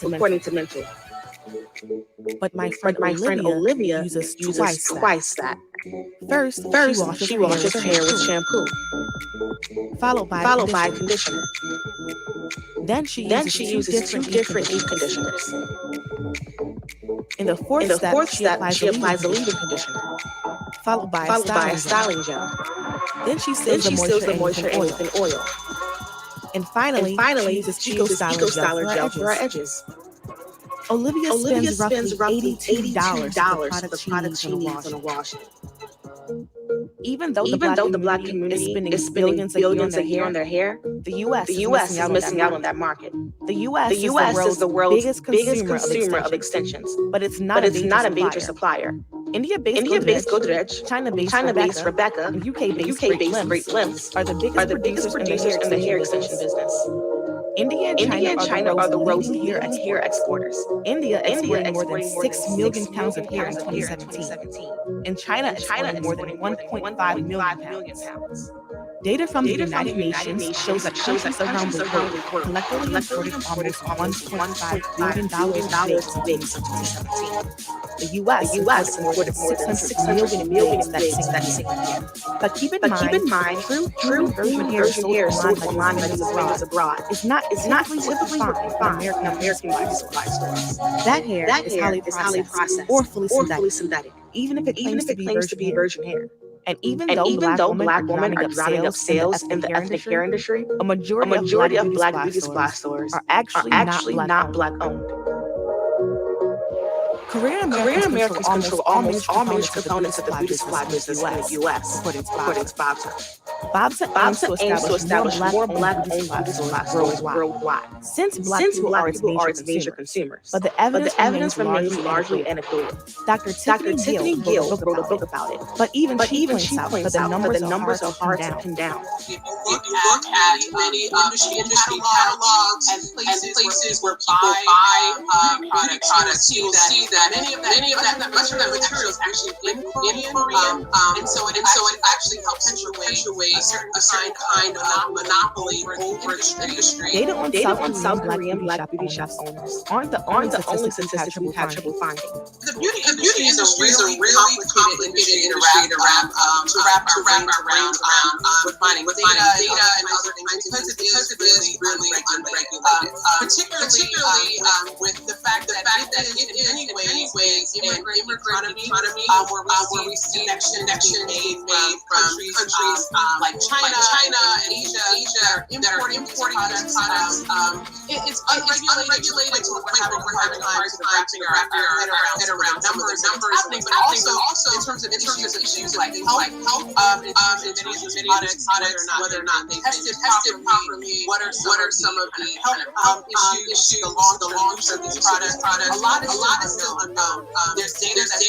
to mental. But my friend Olivia uses uses twice that. First, She washes her hair with shampoo, followed by conditioner. Then she uses two different deep conditioners. In the fourth step, she applies the leave-in conditioner, followed by a styling gel. Then she seals the moisture in with an oil. And finally she uses Eco Styler gel for her edges. Olivia spends roughly $82 for the product she needs on a wash. Even though Even though the Black community is spending billions a year on their hair, the U.S. the U.S. is missing out on that market. The U.S. is the world's biggest consumer of extensions, extensions, but it's not a major supplier. India-based Godrej, China-based Rebecca, and and UK-based Great Limbs are the biggest producers in the hair extension business. India and China are the world's leading hair exporters. India exporting more than 6 million 6 pounds of hair in 2017, and China exporting more than 1.5 million pounds. Data from the United Nations shows that countries around the world collectively imported almost $1.5 billion in wigs in 2017. The U.S. imported more than 600 million wigs that same year. But keep in mind, true human hair sold online by designers abroad is not typically found in American beauty supply stores. That hair is highly processed or fully synthetic, even if it claims to be virgin hair. And even though Black women are driving up sales in the ethnic hair industry, a majority of Black beauty supply stores are actually not Black owned. Korean Americans control almost all major components of the beauty supply business in the U.S., according to BOBSA. BOBSA aims to establish more Black-owned beauty supply stores worldwide. Since Black people are its major consumers, but the evidence remains largely anecdotal. Dr. Tiffany Gill wrote a book about it, but even she points out that the numbers are hard to pin down. If you look at many industry catalogs and places where people buy beauty products, you will see that many of that much of that material is actually in Korean, and so it actually helps perpetuate a certain kind of monopoly over the industry. Data on South Korean Black beauty shop owners aren't the only statistics we've had trouble finding. The beauty industry is a really complicated industry to wrap our brains around with finding data and other things because it is really unregulated, particularly with the fact that it is in many ways immigrant economy where we see connection made from countries like China and Asia that are importing products. It's unregulated to we're having a hard time wrapping our head around numbers happening, but also in terms of issues like health, in terms of many of these products, whether or not they tested properly, what are some of the health issues, the long term of these products. A lot is still unknown. There's data that's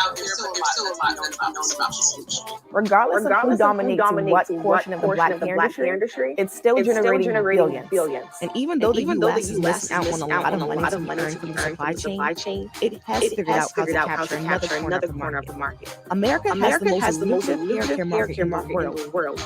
out there, but there's still a lot that's unknown about this issue. Regardless of who dominates what portion of the Black hair industry, it's still generating billions. And even though the U.S. is missing out on a lot of money to earn from the supply chain, it has figured out how to capture another corner of the market. America has the most lucrative hair market in the world.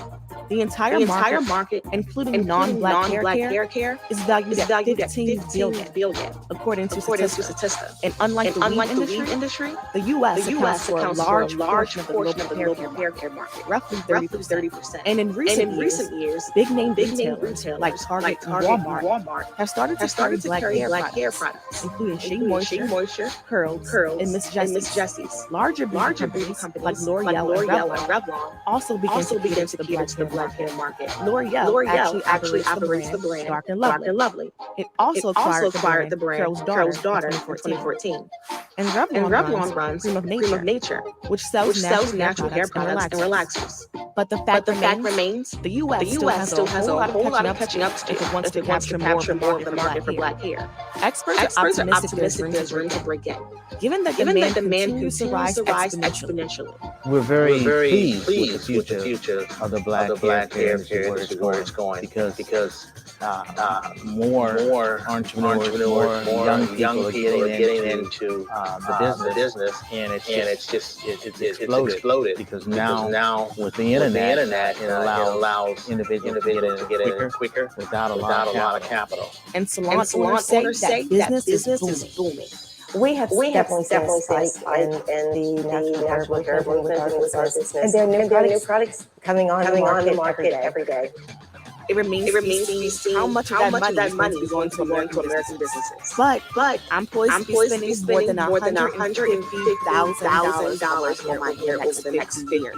The entire market, including non-Black hair care, is valued at $15 billion, according to Statista. And unlike the weave industry, the U.S. accounts for a large portion of the global hair care market, roughly 30%. And in recent years, big name retailers like Target and Walmart have started to carry Black hair products, including Shea Moisture, Curls, and Miss Jessie's. Larger beauty companies like L'Oreal and Revlon also begin to cater to the Black hair market. L'Oreal actually operates the brand Dark and Lovely. It also acquired the brand Curl's Daughter in 2014. And Revlon runs Cream of Nature, which sells natural hair products and relaxers. But the fact remains, the U.S. still has a whole lot of catching up to do if it wants to capture more of the market for Black hair. Experts are optimistic there's room to break in, given that demand continues to rise exponentially. We're very pleased with the future of the Black hair industry, where it's going, because more entrepreneurs, more young people are getting into the business, and it's exploded because now with the internet it allows individuals to get in quicker without a lot of capital. And salon owners say that business is booming. We have definitely seen a spike in the natural hair movement with our business, and there are new products coming on the market every day. It remains to be seen how much of that money is going to American businesses. But I'm poised to be spending more than $150,000 on my hair over the next 50 years.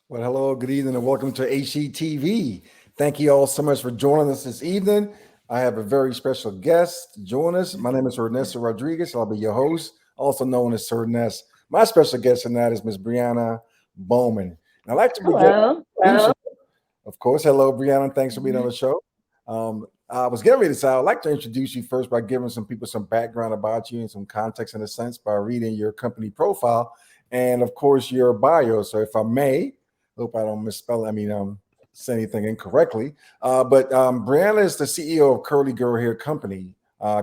Well, hello, good evening, and welcome to HCTV. Thank you all so much for joining us this evening. I have a very special guest join us. My name is Ernesto Rodriguez. I'll be your host, also known as Sir Ness. My special guest tonight is Miss Brieanna Bowman. And I'd like to begin. Hello. Of course, hello, Brieanna. Thanks for being on the show. I was getting ready to say, I'd like to introduce you first by giving some people some background about you and some context in a sense by reading your company profile and, of course, your bio. So if I may, hope I don't misspell, say anything incorrectly. But Brieanna is the CEO of Curly Gurl Hair Company.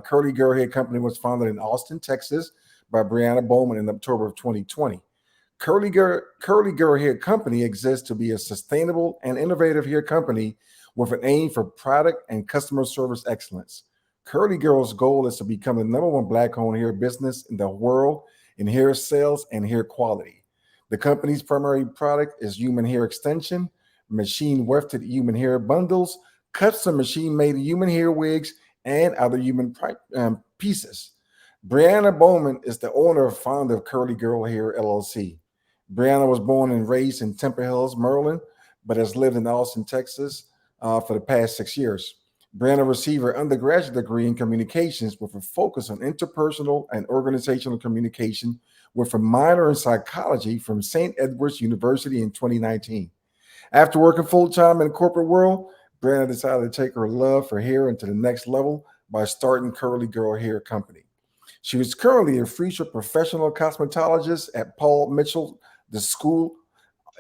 Curly Gurl Hair Company was founded in Austin, Texas by Brieanna Bowman in October of 2020. Curly Gurl Hair Company exists to be a sustainable and innovative hair company with an aim for product and customer service excellence. Curly Gurl's goal is to become the #1 Black-owned hair business in the world in hair sales and hair quality. The company's primary product is human hair extension, machine wefted human hair bundles, custom machine-made human hair wigs, and other human pieces. Brieanna Bowman is the owner and founder of Curly Gurl Hair LLC. Brieanna was born and raised in Temple Hills, Maryland, but has lived in Austin, Texas for the past 6 years. Brieanna received her undergraduate degree in communications with a focus on interpersonal and organizational communication with a minor in psychology from St. Edward's University in 2019. After working full-time in the corporate world, Brieanna decided to take her love for hair into the next level by starting Curly Gurl Hair Company. She is currently a future professional cosmetologist at Paul Mitchell, the school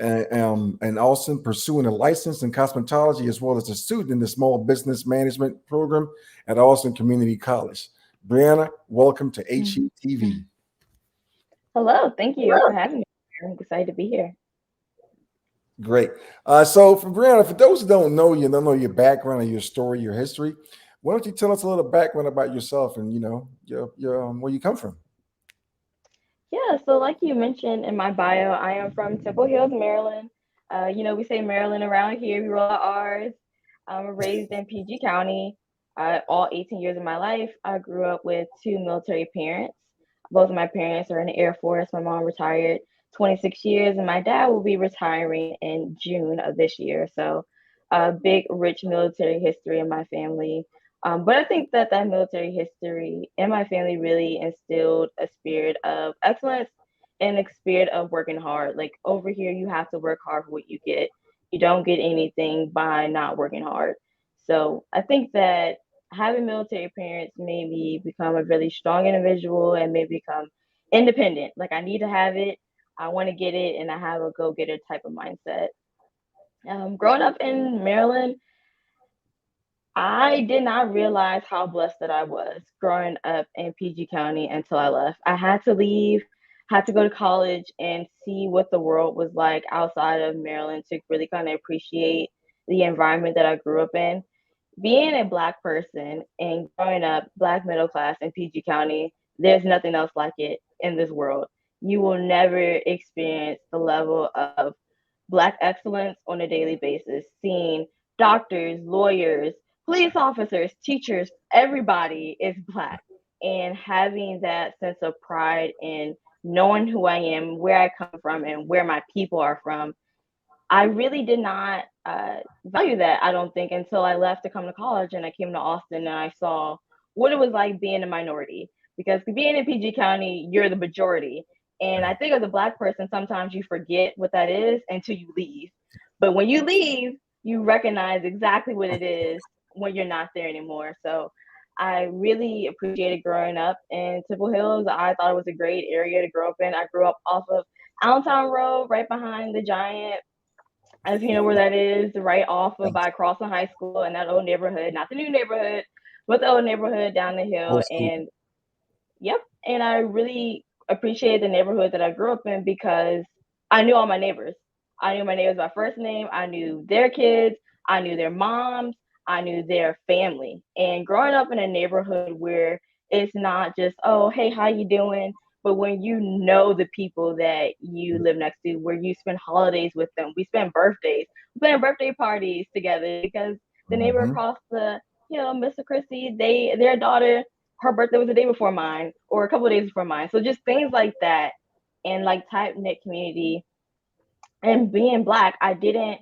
in Austin, pursuing a license in cosmetology, as well as a student in the small business management program at Austin Community College. Brieanna, welcome to HETV. Hello. Thank you for having me. I'm excited to be here. Great. So for Brieanna, for those who don't know you and don't know your background and your story, your history, why don't you tell us a little background about yourself and your where you come from? Yeah, so like you mentioned in my bio, I am from Temple Hills, Maryland. We say Maryland around here. We roll our R's. I'm raised in PG County. All 18 years of my life, I grew up with 2 military parents. Both of my parents are in the Air Force. My mom retired 26 years, and my dad will be retiring in June of this year. So, a big, rich military history in my family. But I think that military history in my family really instilled a spirit of excellence and a spirit of working hard. Like over here, you have to work hard for what you get. You don't get anything by not working hard. So I think that having military parents made me become a really strong individual and made me become independent. Like I need to have it, I want to get it, and I have a go-getter type of mindset. Growing up in Maryland, I did not realize how blessed that I was growing up in PG County until I left. I had to leave, had to go to college and see what the world was like outside of Maryland to really kind of appreciate the environment that I grew up in. Being a Black person and growing up Black middle class in PG County, there's nothing else like it in this world. You will never experience the level of Black excellence on a daily basis, seeing doctors, lawyers, police officers, teachers, everybody is Black. And having that sense of pride in knowing who I am, where I come from, and where my people are from, I really did not value that, I don't think, until I left to come to college and I came to Austin and I saw what it was like being a minority. Because being in PG County, you're the majority. And I think as a Black person, sometimes you forget what that is until you leave. But when you leave, you recognize exactly what it is when you're not there anymore. So I really appreciated growing up in Temple Hills. I thought it was a great area to grow up in. I grew up off of Allentown Road, right behind the Giant, if you know where that is, right off of by Crossing High School and that old neighborhood, not the new neighborhood, but the old neighborhood down the hill. And yep, and I really appreciated the neighborhood that I grew up in because I knew all my neighbors. I knew my neighbors by first name. I knew their kids. I knew their moms. I knew their family. And growing up in a neighborhood where it's not just, oh, hey, how you doing? But when you know the people that you live next to, where you spend holidays with them, we spend birthdays, we plan birthday parties together because the neighbor across the hill, Mr. Christie, their daughter, her birthday was the day before mine or a couple of days before mine. So just things like that and like tight knit community and being Black, I didn't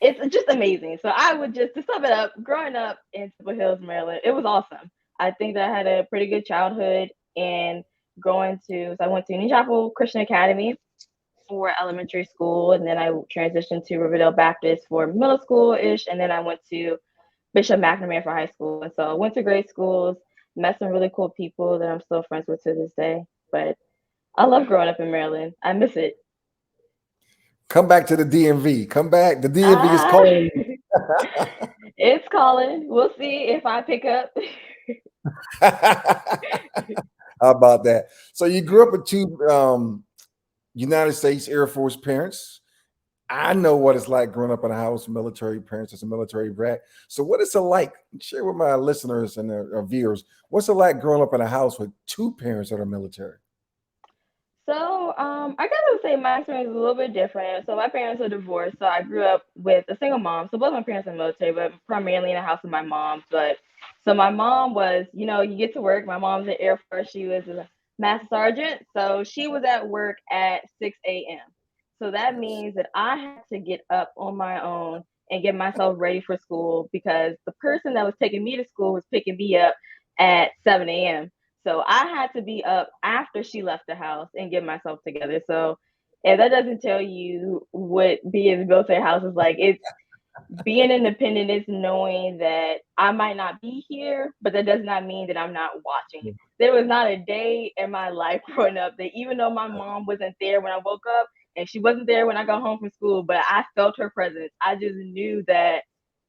it's just amazing. So I would just, to sum it up, growing up in Temple Hills, Maryland, it was awesome. I think that I had a pretty good childhood, and so I went to Union Chapel Christian Academy for elementary school, and then I transitioned to Riverdale Baptist for middle school-ish, and then I went to Bishop McNamara for high school. And so I went to great schools, met some really cool people that I'm still friends with to this day. But I love growing up in Maryland. I miss it. Come back to the DMV. Come back. The DMV is calling. It's calling. We'll see if I pick up. How about that? So you grew up with two United States Air Force parents. I know what it's like growing up in a house with military parents as a military brat. So what is it like? Share with my listeners and our viewers. What's it like growing up in a house with two parents that are military? So I guess I would say my experience is a little bit different. So my parents are divorced. So I grew up with a single mom. So both my parents are military, but primarily in the house with my mom. But so my mom was, you get to work. My mom's in Air Force. She was a master sergeant. So she was at work at 6 a.m. So that means that I had to get up on my own and get myself ready for school, because the person that was taking me to school was picking me up at 7 a.m. So I had to be up after she left the house and get myself together. So if that doesn't tell you what being in a military house is like, it's being independent is knowing that I might not be here, but that does not mean that I'm not watching. There was not a day in my life growing up that, even though my mom wasn't there when I woke up and she wasn't there when I got home from school, but I felt her presence. I just knew that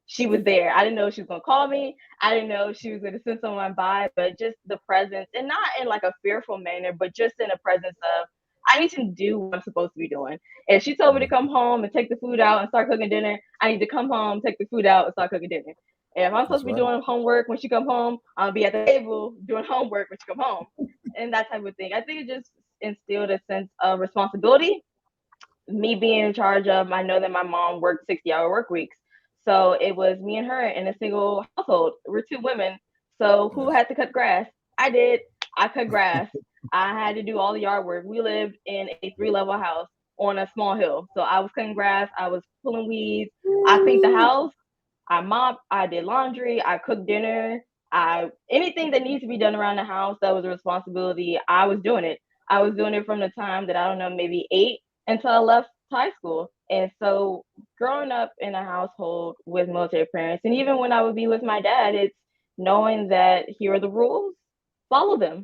she was there. I didn't know she was gonna call me. I didn't know she was gonna send someone by, but just the presence, and not in like a fearful manner, but just in a presence of, I need to do what I'm supposed to be doing. If she told me to come home and take the food out and start cooking dinner, I need to come home, take the food out, and start cooking dinner. And if I'm supposed to be doing homework when she come home, I'll be at the table doing homework when she come home, and that type of thing. I think it just instilled a sense of responsibility. Me being in charge of, I know that my mom worked 60-hour work weeks. So it was me and her in a single household. We're two women. So who had to cut grass? I did. I cut grass. I had to do all the yard work. We lived in a 3-level house on a small hill. So I was cutting grass. I was pulling weeds. I cleaned the house. I mopped. I did laundry. I cooked dinner. Anything that needs to be done around the house that was a responsibility, I was doing it. I was doing it from the time that, I don't know, maybe 8 until I left high school. And so growing up in a household with military parents, and even when I would be with my dad, it's knowing that here are the rules, follow them.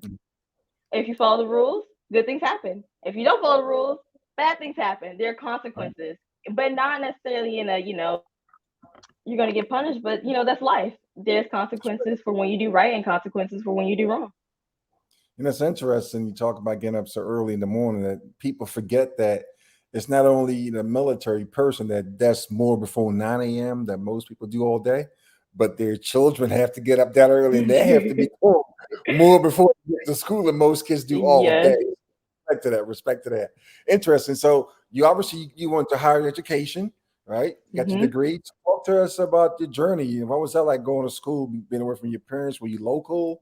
If you follow the rules, good things happen. If you don't follow the rules, bad things happen. There are consequences, but not necessarily in a, you're going to get punished, but that's life. There's consequences for when you do right and consequences for when you do wrong. And it's interesting you talk about getting up so early in the morning, that people forget that it's not only the military person that's more before 9 a.m. that most people do all day, but their children have to get up that early, and they have to be home more before they get to school than most kids do all day. Respect to that. Interesting. So you obviously went to higher education, right? Got your degree. Talk to us about your journey. What was that like going to school, being away from your parents? Were you local?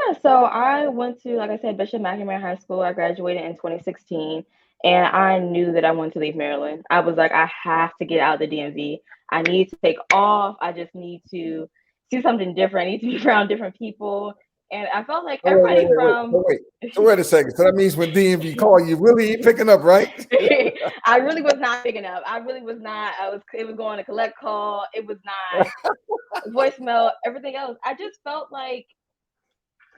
Yeah, so I went to, like I said, Bishop McNamara High School. I graduated in 2016, and I knew that I wanted to leave Maryland. I was like, I have to get out of the DMV. I need to take off. I just need to see something different. I need to be around different people. And I felt like everybody So wait a second. So that means when DMV call, you really ain't picking up, right? I really was not picking up. I really was not. It was going to collect call. It was not voicemail, everything else. I just felt like,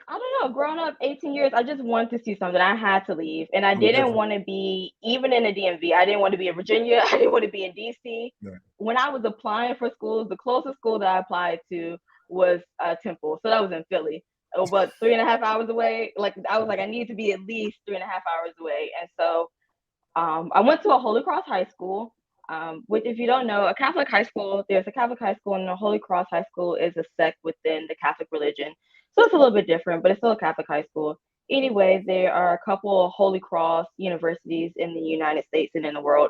I don't know, growing up 18 years, I just wanted to see something. I had to leave. And I didn't want to be, even in the DMV, I didn't want to be in Virginia. I didn't want to be in DC. Yeah. When I was applying for schools, the closest school that I applied to was Temple. So that was in Philly, but 3.5 hours away. Like, I was like, I need to be at least 3.5 hours away. And so I went to a Holy Cross high school, which, if you don't know, a Catholic high school, there's a Catholic high school, and the Holy Cross high school is a sect within the Catholic religion. So it's a little bit different, but it's still a Catholic high school. Anyway, there are a couple of Holy Cross universities in the United States and in the world.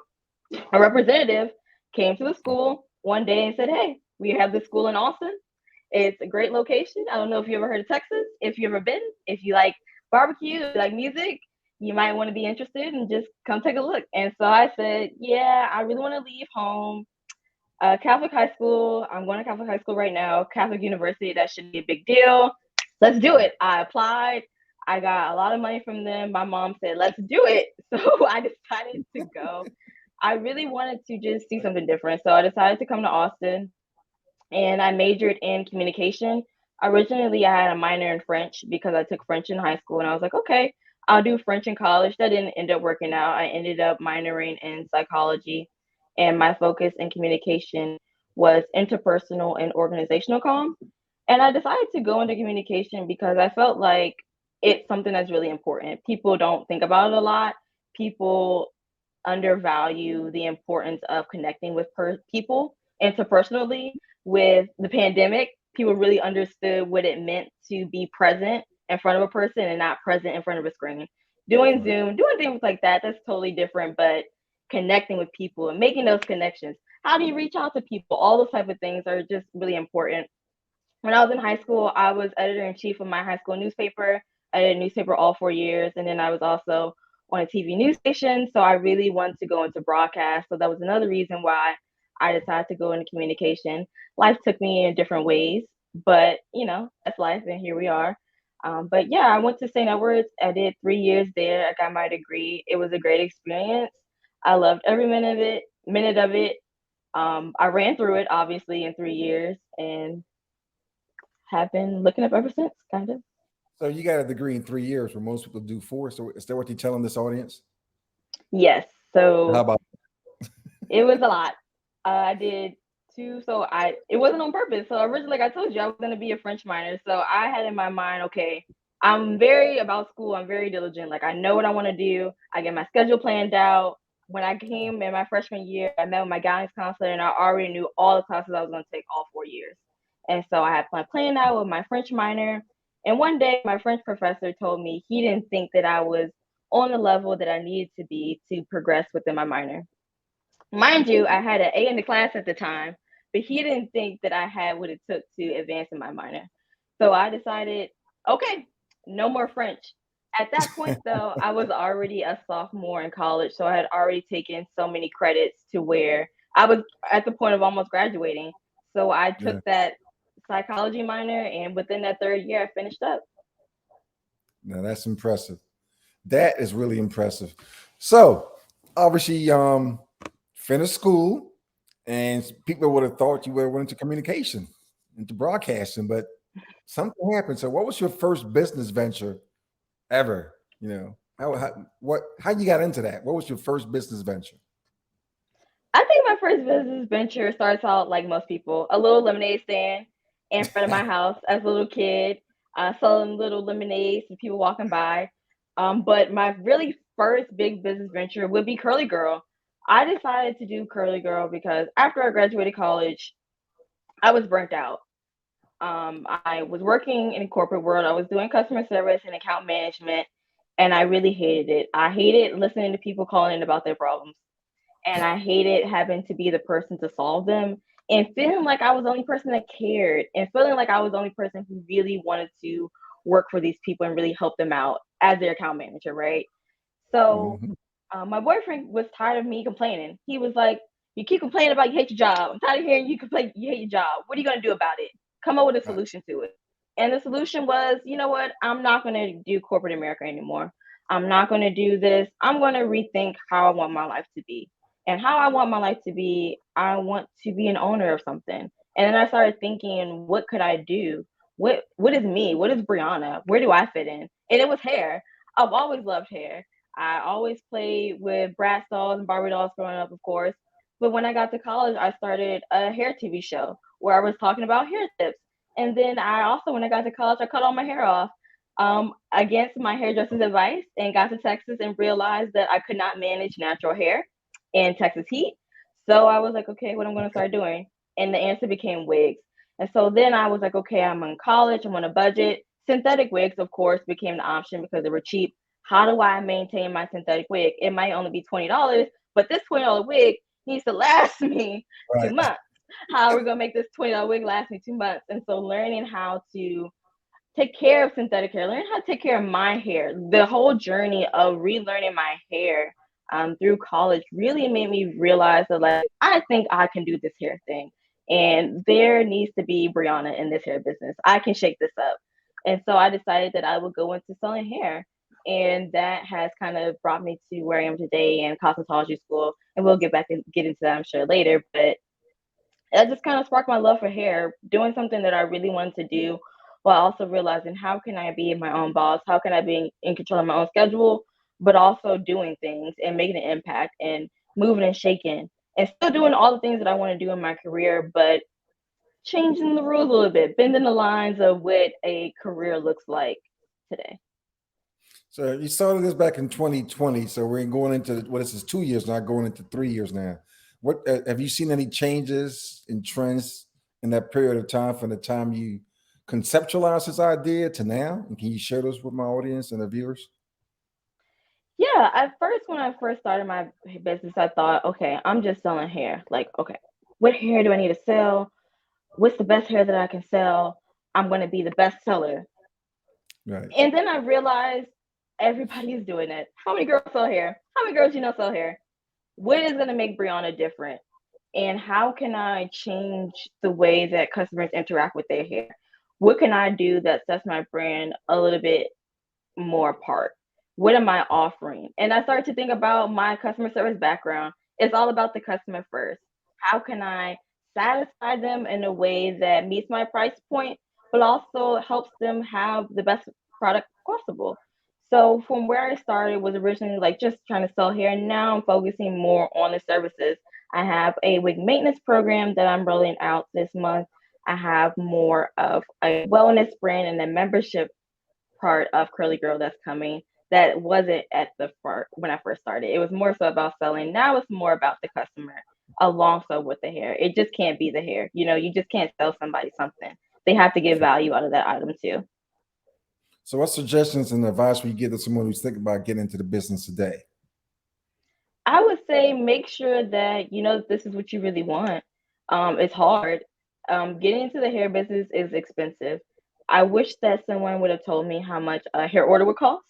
A representative came to the school one day and said, hey, we have this school in Austin. It's a great location. I don't know if you ever heard of Texas. If you ever been, if you like barbecue, like music, you might want to be interested and just come take a look. And so I said, yeah, I really want to leave home. Catholic high school. I'm going to Catholic high school right now. Catholic University, that should be a big deal. Let's do it. I applied. I got a lot of money from them. My mom said, let's do it. So I decided to go. I really wanted to just see something different. So I decided to come to Austin, and I majored in communication. Originally, I had a minor in French because I took French in high school, and I was like, okay, I'll do French in college. That didn't end up working out. I ended up minoring in psychology, and my focus in communication was interpersonal and organizational comm. And I decided to go into communication because I felt like it's something that's really important. People don't think about it a lot. People undervalue the importance of connecting with people interpersonally. With the pandemic, people really understood what it meant to be present in front of a person and not present in front of a screen. Doing Zoom, doing things like that, that's totally different, but connecting with people and making those connections. How do you reach out to people? All those type of things are just really important. When I was in high school, I was editor-in-chief of my high school newspaper. I did a newspaper all 4 years, and then I was also on a TV news station. So I really wanted to go into broadcast. So that was another reason why I decided to go into communication. Life took me in different ways, but that's life, and here we are. But yeah, I went to St. Edward's. I did 3 years there. I got my degree. It was a great experience. I loved every minute of it. I ran through it obviously in 3 years, and have been looking up ever since, kind of. So you got a degree in 3 years, where most people do 4. So is that what you're telling this audience? Yes. So How about it was a lot. I did 2. So it wasn't on purpose. So originally, like I told you, I was going to be a French minor. So I had in my mind, okay, I'm very about school. I'm very diligent. Like, I know what I want to do. I get my schedule planned out. When I came in my freshman year, I met with my guidance counselor, and I already knew all the classes I was going to take all 4 years. And so I had my plan out with my French minor. And one day, my French professor told me he didn't think that I was on the level that I needed to be to progress within my minor. Mind you, I had an A in the class at the time, but he didn't think that I had what it took to advance in my minor. So I decided, okay, no more French. At that point, though, I was already a sophomore in college, so I had already taken so many credits to where I was at the point of almost graduating. So I took that psychology minor, and within that 3rd year, I finished up. Now that's impressive. That is really impressive. So obviously, finished school, and people would have thought you would have went into communication, into broadcasting, but something happened. So what was your first business venture ever? How you got into that? What was your first business venture? I think my first business venture starts out like most people, a little lemonade stand in front of my house as a little kid, selling little lemonades to people walking by. But my really first big business venture would be Curly Gurl. I decided to do Curly Gurl because after I graduated college, I was burnt out. I was working in the corporate world. I was doing customer service and account management, and I really hated it. I hated listening to people calling in about their problems, and I hated having to be the person to solve them, and feeling like I was the only person that cared, and feeling like I was the only person who really wanted to work for these people and really help them out as their account manager, right? So my boyfriend was tired of me complaining. He was like, you keep complaining about you hate your job. I'm tired of hearing you complain you hate your job. What are you going to do about it? Come up with a solution to it. And the solution was, you know what? I'm not going to do corporate America anymore. I'm not going to do this. I'm going to rethink how I want my life to be. And how I want my life to be, I want to be an owner of something. And then I started thinking, what could I do? What is me? What is Brieanna? Where do I fit in? And it was hair. I've always loved hair. I always played with Bratz dolls and Barbie dolls growing up, of course. But when I got to college, I started a hair TV show where I was talking about hair tips. And then I also, when I got to college, I cut all my hair off against my hairdresser's advice, and got to Texas and realized that I could not manage natural hair in Texas heat. So I was like, okay, what I'm going to start doing? And the answer became wigs. And so then I was like, okay, I'm in college, I'm on a budget. Synthetic wigs, of course, became the option because they were cheap. How do I maintain my synthetic wig? It might only be $20, but this $20 wig needs to last me 2 months. How are we going to make this $20 wig last me 2 months? And so learning how to take care of synthetic hair, learning how to take care of my hair, the whole journey of relearning my hair through college really made me realize that, like, I think I can do this hair thing. And there needs to be Brieanna in this hair business. I can shake this up. And so I decided that I would go into selling hair. And that has kind of brought me to where I am today in cosmetology school. And we'll get back and get into that, I'm sure, later. But that just kind of sparked my love for hair, doing something that I really wanted to do, while also realizing how can I be my own boss? How can I be in control of my own schedule, but also doing things and making an impact and moving and shaking and still doing all the things that I want to do in my career, but changing the rules a little bit, bending the lines of what a career looks like today. So you started this back in 2020. So we're going into this is 2 years now, going into 3 years now. What have you seen any changes in trends in that period of time from the time you conceptualized this idea to now? And can you share those with my audience and the viewers? Yeah, at first, when I first started my business, I thought, okay, I'm just selling hair. Like, okay, what hair do I need to sell? What's the best hair that I can sell? I'm going to be the best seller. Right. And then I realized everybody's doing it. How many girls sell hair? How many girls you know sell hair? What is going to make Brieanna different? And how can I change the way that customers interact with their hair? What can I do that sets my brand a little bit more apart? What am I offering? And I started to think about my customer service background. It's all about the customer first. How can I satisfy them in a way that meets my price point, but also helps them have the best product possible? So from where I started was originally like just trying to sell hair. Now I'm focusing more on the services. I have a wig maintenance program that I'm rolling out this month. I have more of a wellness brand and a membership part of Curly Gurl that's coming that wasn't at the front when I first started. It was more so about selling. Now it's more about the customer alongside with the hair. It just can't be the hair. You know, you just can't sell somebody something. They have to get value out of that item too. So what suggestions and advice would you give to someone who's thinking about getting into the business today? I would say make sure that you know that this is what you really want. It's hard. Getting into the hair business is expensive. I wish that someone would have told me how much a hair order would cost.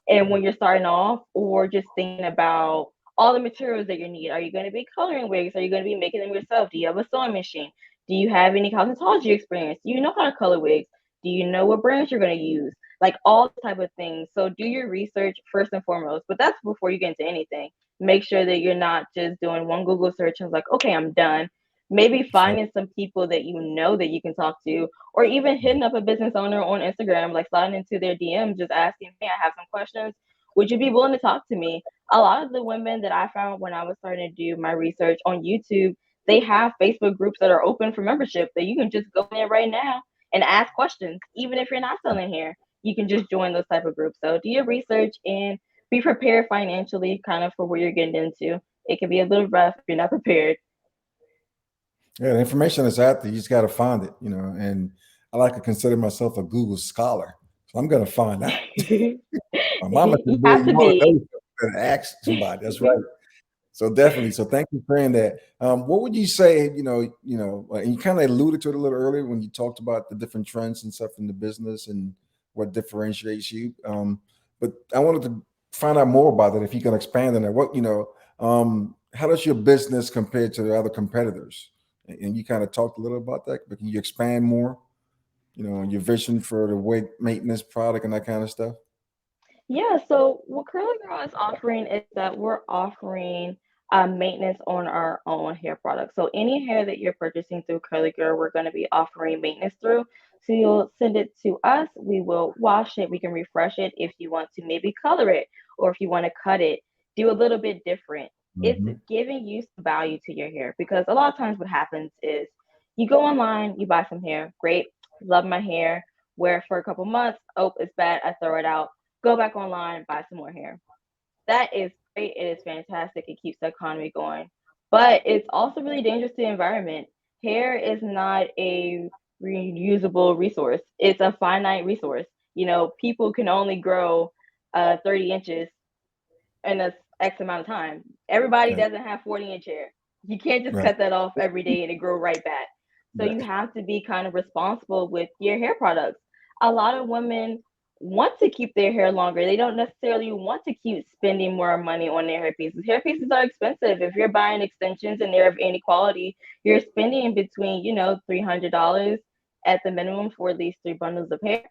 And when you're starting off, or just thinking about all the materials that you need. Are you going to be coloring wigs? Are you going to be making them yourself? Do you have a sewing machine? Do you have any cosmetology experience? Do you know how to color wigs? Do you know what brands you're going to use? Like all type of things. So do your research first and foremost. But that's before you get into anything. Make sure that you're not just doing one Google search and like, okay, I'm done. Maybe finding some people that you know that you can talk to, or even hitting up a business owner on Instagram, like sliding into their DM, just asking, hey, I have some questions. Would you be willing to talk to me? A lot of the women that I found when I was starting to do my research on YouTube, they have Facebook groups that are open for membership that you can just go in right now and ask questions. Even if you're not selling hair, you can just join those type of groups. So do your research and be prepared financially kind of for where you're getting into. It can be a little rough if you're not prepared. Yeah, the information is out there. You just got to find it, you know. And I like to consider myself a Google scholar, so I'm going to find out. My mama You said, "Boy, have you to want to know, be. you better ask somebody." That's right. So definitely. So thank you for saying that. What would you say? And you kind of alluded to it a little earlier when you talked about the different trends and stuff in the business and what differentiates you. But I wanted to find out more about it. If you can expand on that, how does your business compare to the other competitors? And you kind of talked a little about that, but can you expand more? Your vision for the wig maintenance product and that kind of stuff. Yeah, so what Curly Girl is offering is that we're offering maintenance on our own hair products. So any hair that you're purchasing through Curly Girl, we're going to be offering maintenance through. So you'll send it to us. We will wash it. We can refresh it if you want to maybe color it, or if you want to cut it, do a little bit different. It's Mm-hmm. giving you some value to your hair, because a lot of times what happens is you go online, you buy some hair, great, love my hair, wear it for a couple months, oh, it's bad, I throw it out, go back online, buy some more hair. That is great. It is fantastic. It keeps the economy going. But it's also really dangerous to the environment. Hair is not a reusable resource. It's a finite resource. You know, people can only grow 30 inches in a X amount of time. Everybody Right. doesn't have 40-inch hair. You can't just Right. cut that off every day and it grow right back. So you Right. have to be kind of responsible with your hair products. A lot of women want to keep their hair longer. They don't necessarily want to keep spending more money on their hair pieces. Hair pieces are expensive. If you're buying extensions and they're of any quality, you're spending between, $300 at the minimum for these 3 bundles of hair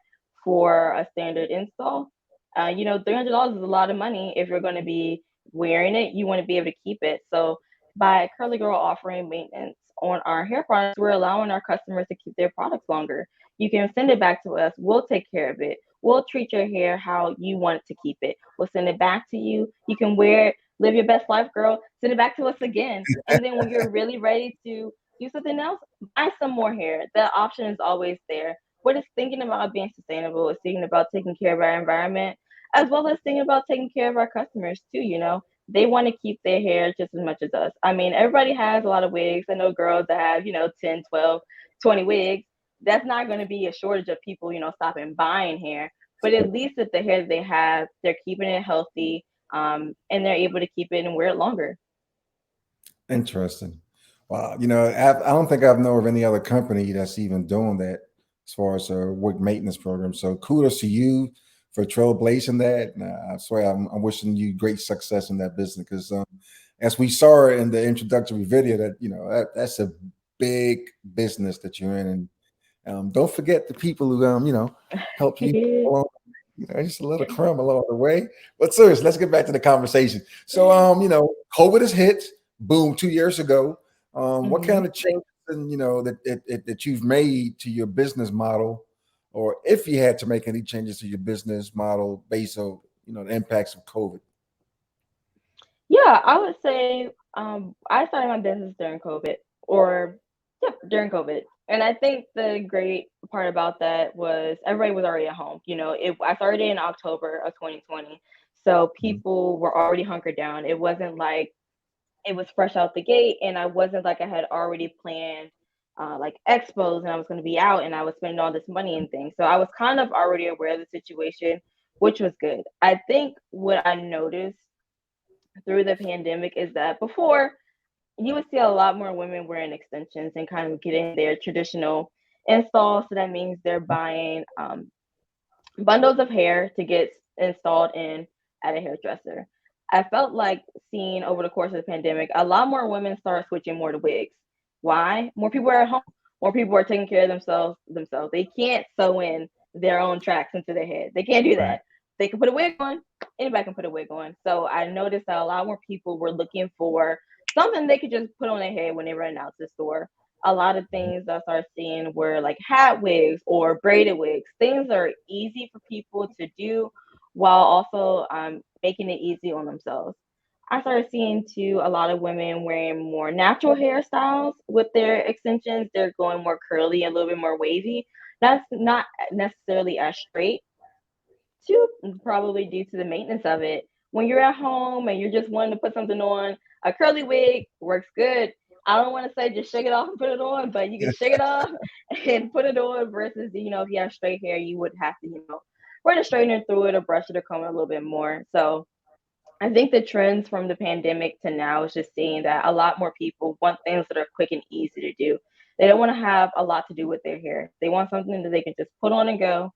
for a standard install. $300 is a lot of money if you're going to be wearing it. You want to be able to keep it. So by Curly Girl offering maintenance on our hair products, we're allowing our customers to keep their products longer. You can send it back to us. We'll take care of it. We'll treat your hair how you want to keep it. We'll send it back to you. You can wear it, live your best life, girl. Send it back to us again. And then when you're really ready to do something else, buy some more hair. The option is always there. We're just thinking about being sustainable. It's thinking about taking care of our environment, as well as thinking about taking care of our customers too. They want to keep their hair just as much as us. I mean, everybody has a lot of wigs. I know girls that have, 10, 12, 20 wigs. That's not going to be a shortage of people, stopping buying hair. But at least if the hair they have, they're keeping it healthy, and they're able to keep it and wear it longer. Interesting. Wow. I don't think I've known of any other company that's even doing that as far as a wig maintenance program. So kudos to you for trailblazing that. And I swear I'm wishing you great success in that business because as we saw in the introductory video, that's a big business that you're in. And don't forget the people who help you along, just a little crumb along the way. But seriously, let's get back to the conversation. So COVID has hit, boom, 2 years ago. What kind of changes that you've made to your business model, or if you had to make any changes to your business model based on the impacts of COVID? Yeah, I would say I started my business during COVID, during COVID. And I think the great part about that was everybody was already at home. I started in October of 2020. So people were already hunkered down. It wasn't like it was fresh out the gate, and I wasn't like I had already planned like expos and I was going to be out and I was spending all this money and things. So I was kind of already aware of the situation, which was good. I think what I noticed through the pandemic is that before you would see a lot more women wearing extensions and kind of getting their traditional install. So that means they're buying bundles of hair to get installed in at a hairdresser. I felt like seeing over the course of the pandemic, a lot more women start switching more to wigs. Why? More people are at home. More people are taking care of themselves. They can't sew in their own tracks into their head. They can't do that. They can put a wig on. Anybody can put a wig on. So I noticed that a lot more people were looking for something they could just put on their head when they run out to the store. A lot of things I started seeing were like hat wigs or braided wigs. Things are easy for people to do while also making it easy on themselves. I started seeing too a lot of women wearing more natural hairstyles with their extensions. They're going more curly, a little bit more wavy. That's not necessarily as straight, too, probably due to the maintenance of it. When you're at home and you're just wanting to put something on, a curly wig works good. I don't want to say just shake it off and put it on, but you can shake it off and put it on versus, if you have straight hair, you would have to, run a straightener through it or brush it or comb it a little bit more. So I think the trends from the pandemic to now is just seeing that a lot more people want things that are quick and easy to do. They don't want to have a lot to do with their hair. They want something that they can just put on and go.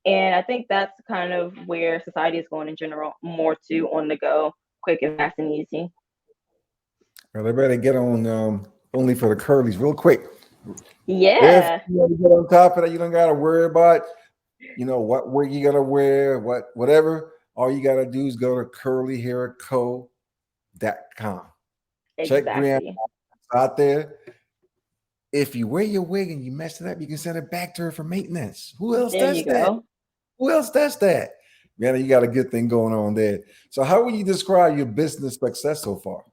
And I think that's kind of where society is going in general, more to on the go, quick and fast and easy. Well, they better get on only for the curlies real quick. Yeah. If you get on top of that, you don't got to worry about, what wig you got to wear, whatever. All you got to do is go to curlyhairco.com. Exactly. Check Brieanna out there. If you wear your wig and you mess it up, you can send it back to her for maintenance. Who else does that? Who else does that? Brieanna, you got a good thing going on there. So how would you describe your business success so far?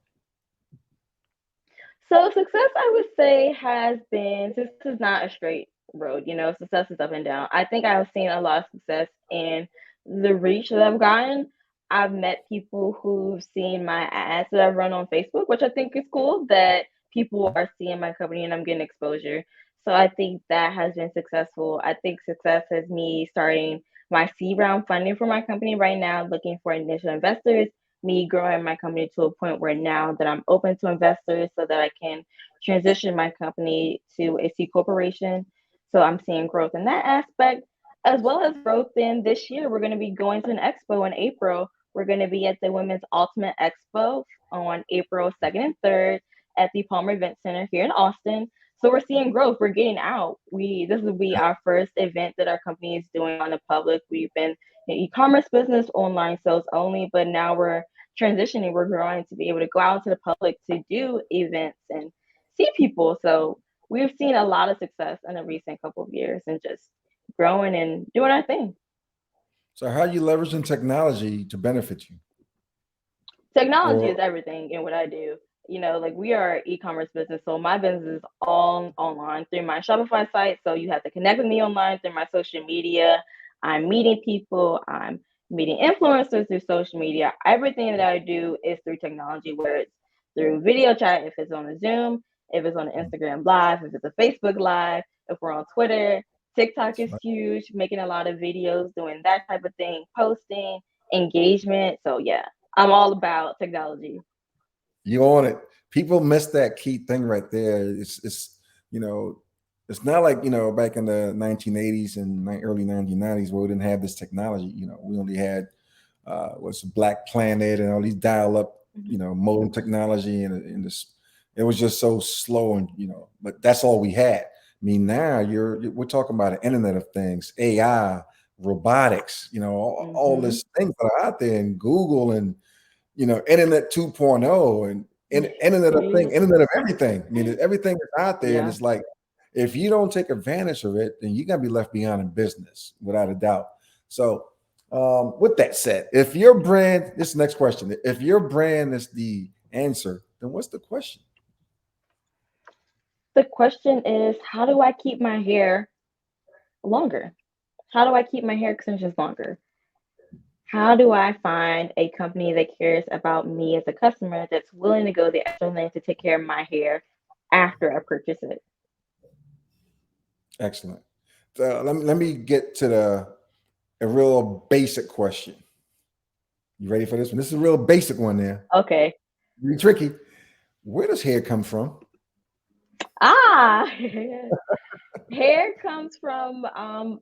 So success, I would say, has been, this is not a straight road, success is up and down. I think I've seen a lot of success in the reach that I've gotten. I've met people who've seen my ads that I've run on Facebook, which I think is cool that people are seeing my company and I'm getting exposure. So I think that has been successful. I think success is me starting my seed round funding for my company right now, looking for initial investors, me growing my company to a point where now that I'm open to investors so that I can transition my company to a C corporation. So I'm seeing growth in that aspect, as well as growth in this year. We're going to be going to an expo in April. We're going to be at the Women's Ultimate Expo on April 2nd and 3rd at the Palmer Event Center here in Austin. So we're seeing growth. We're getting out. This will be our first event that our company is doing on the public. We've been in e-commerce business, online sales only, but now we're transitioning. We're growing to be able to go out to the public to do events and see people. So we've seen a lot of success in the recent couple of years and just growing and doing our thing. So how are you leveraging technology to benefit you? Technology is everything in what I do. Like we are an e-commerce business, so my business is all online through my Shopify site. So you have to connect with me online through my social media. I'm meeting people. I'm meeting influencers through social media. Everything that I do is through technology, where it's through video chat, if it's on a Zoom, if it's on an Instagram Live, if it's a Facebook Live, if we're on Twitter. TikTok is huge, making a lot of videos, doing that type of thing, posting, engagement. So yeah, I'm all about technology. You own it. People miss that key thing right there. It's it's not like, back in the 1980s and early 1990s where we didn't have this technology. We only had what's Black Planet and all these dial-up, modem technology, and this, it was just so slow, and but that's all we had. I mean, now we're talking about an Internet of Things, AI, robotics, all these things that are out there, and Google, and Internet 2.0, and Internet of Things, Internet of everything. I mean, everything is out there, and it's like, if you don't take advantage of it, then you're gonna be left behind in business, without a doubt. So, with that said, if your brand, this next question, if your brand is the answer, then what's the question? The question is, how do I keep my hair longer? How do I keep my hair extensions longer? How do I find a company that cares about me as a customer, that's willing to go the extra length to take care of my hair after I purchase it? Excellent. Let me get to a real basic question. You ready for this one? This is a real basic one there. Okay. Really tricky. Where does hair come from? Hair comes from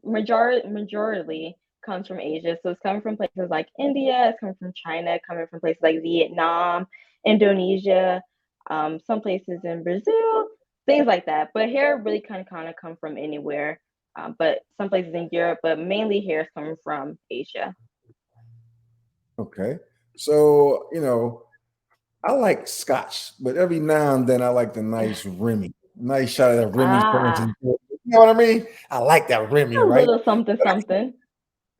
majority comes from Asia. So it's coming from places like India, it's coming from China, coming from places like Vietnam, Indonesia, some places in Brazil, things like that. But hair really kind of come from anywhere. But some places in Europe, but mainly hair is coming from Asia. Okay. So, I like Scotch, but every now and then I like the nice Remy. Nice shot of that Remy. You know what I mean? I like that Remy, A right? little something.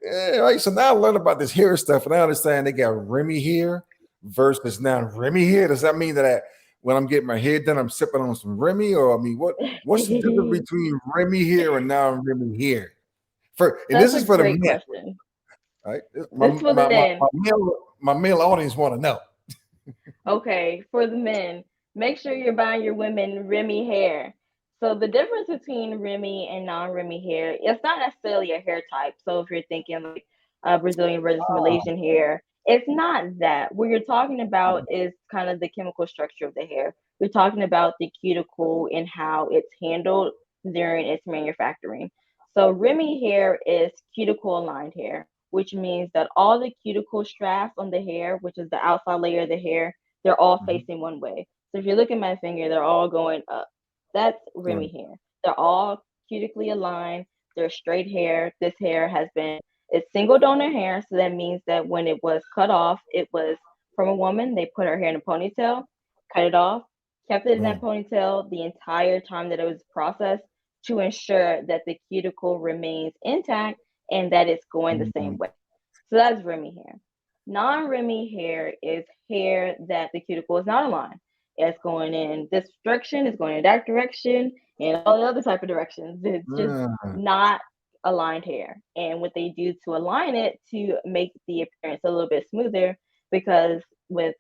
Yeah, right. So now I learned about this hair stuff, and I understand they got Remy hair versus non-Remy hair. Does that mean that when I'm getting my hair done, I'm sipping on some Remy? Or, I mean, what's the difference between Remy hair and non-Remy hair? This is for the men, question. right? My male audience want to know. Okay, for the men, make sure you're buying your women Remy hair. So the difference between Remy and non-Remy hair, it's not necessarily a hair type. So if you're thinking like Brazilian versus Malaysian hair, it's not that. What you're talking about is kind of the chemical structure of the hair. You're talking about the cuticle and how it's handled during its manufacturing. So Remy hair is cuticle aligned hair, which means that all the cuticle strands on the hair, which is the outside layer of the hair, they're all facing one way. So if you look at my finger, they're all going up. That's Remy hair. They're all cutically aligned. They're straight hair. This hair it's single donor hair. So that means that when it was cut off, it was from a woman. They put her hair in a ponytail, cut it off, kept it in that ponytail the entire time that it was processed to ensure that the cuticle remains intact and that it's going the same way. So that's Remy hair. Non-Remy hair is hair that the cuticle is not aligned. It's going in this direction, it's going in that direction, and all the other type of directions. It's just not aligned hair. And what they do to align it to make the appearance a little bit smoother, because with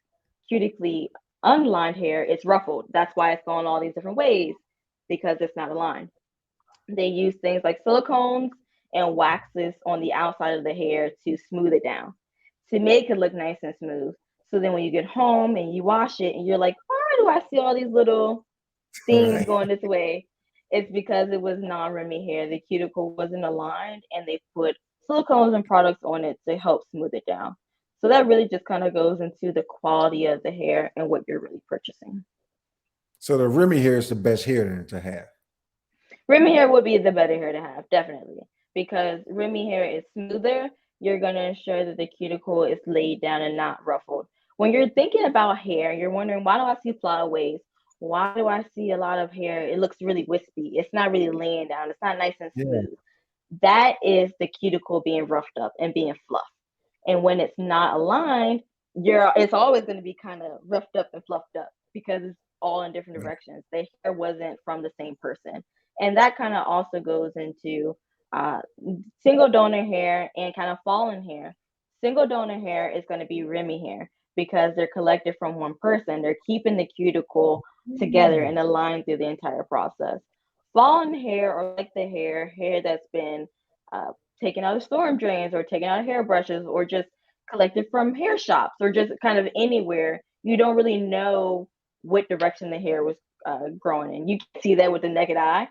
cutically unaligned hair, it's ruffled. That's why it's going all these different ways, because it's not aligned. They use things like silicones and waxes on the outside of the hair to smooth it down, to make it look nice and smooth. So then when you get home and you wash it and you're like, why do I see all these little things going this way? It's because it was non-Remy hair. The cuticle wasn't aligned, and they put silicones and products on it to help smooth it down. So that really just kind of goes into the quality of the hair and what you're really purchasing. So the Remy hair is the best hair to have. Remy hair would be the better hair to have, definitely, because Remy hair is smoother. You're going to ensure that the cuticle is laid down and not ruffled. When you're thinking about hair, you're wondering, why do I see flyaways? Why do I see a lot of hair? It looks really wispy. It's not really laying down. It's not nice and smooth. Yeah. That is the cuticle being roughed up and being fluffed. And when it's not aligned, it's always going to be kind of roughed up and fluffed up because it's all in different directions. The hair wasn't from the same person. And that kind of also goes into single donor hair and kind of fallen hair. Single donor hair is going to be Remy hair because they're collected from one person. They're keeping the cuticle together and aligned through the entire process. Fallen hair, or like the hair that's been taken out of storm drains or taken out of hairbrushes or just collected from hair shops or just kind of anywhere, you don't really know what direction the hair was growing in. You can see that with the naked eye,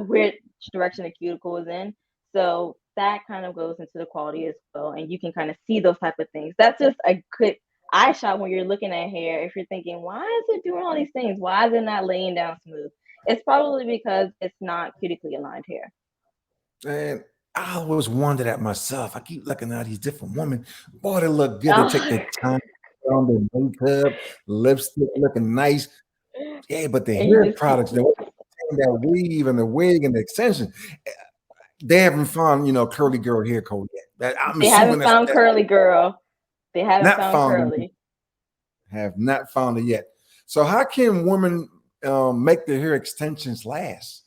which direction the cuticle is in. So that kind of goes into the quality as well. And you can kind of see those type of things. That's just a good eye shot when you're looking at hair. If you're thinking, why is it doing all these things? Why is it not laying down smooth? It's probably because it's not cutically aligned hair. And I always wondered at myself. I keep looking at these different women. Boy, they look good. They take their time on their makeup, lipstick looking nice. Yeah, but the hair products, that weave and the wig and the extension, they haven't found, Curly Gurl Hair Co yet. They haven't found Curly Girl. They haven't found Curly. Have not found it yet. So how can women make their hair extensions last?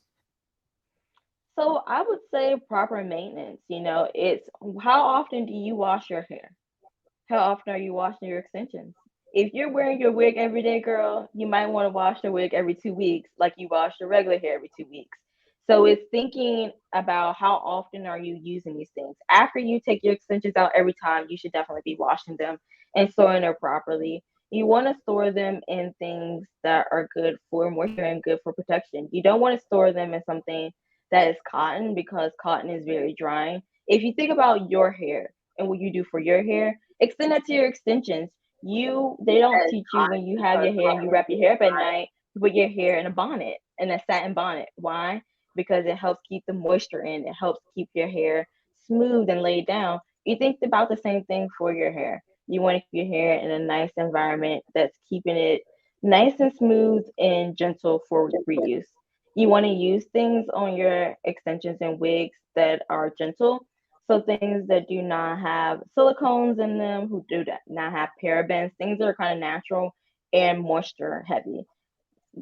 So I would say proper maintenance. It's how often do you wash your hair? How often are you washing your extensions? If you're wearing your wig every day, girl, you might want to wash the wig every 2 weeks, like you wash your regular hair every 2 weeks. So it's thinking about how often are you using these things. After you take your extensions out every time, you should definitely be washing them and storing them properly. You want to store them in things that are good for moisture and good for protection. You don't want to store them in something that is cotton because cotton is very drying. If you think about your hair and what you do for your hair, extend that to your extensions. They don't teach you when you have your hair and you wrap your hair up at night, to put your hair in a bonnet, in a satin bonnet. Why? Because it helps keep the moisture in. It helps keep your hair smooth and laid down. You think about the same thing for your hair. You want to keep your hair in a nice environment that's keeping it nice and smooth and gentle for reuse. You want to use things on your extensions and wigs that are gentle. So things that do not have silicones in them, who do not have parabens, things that are kind of natural and moisture heavy.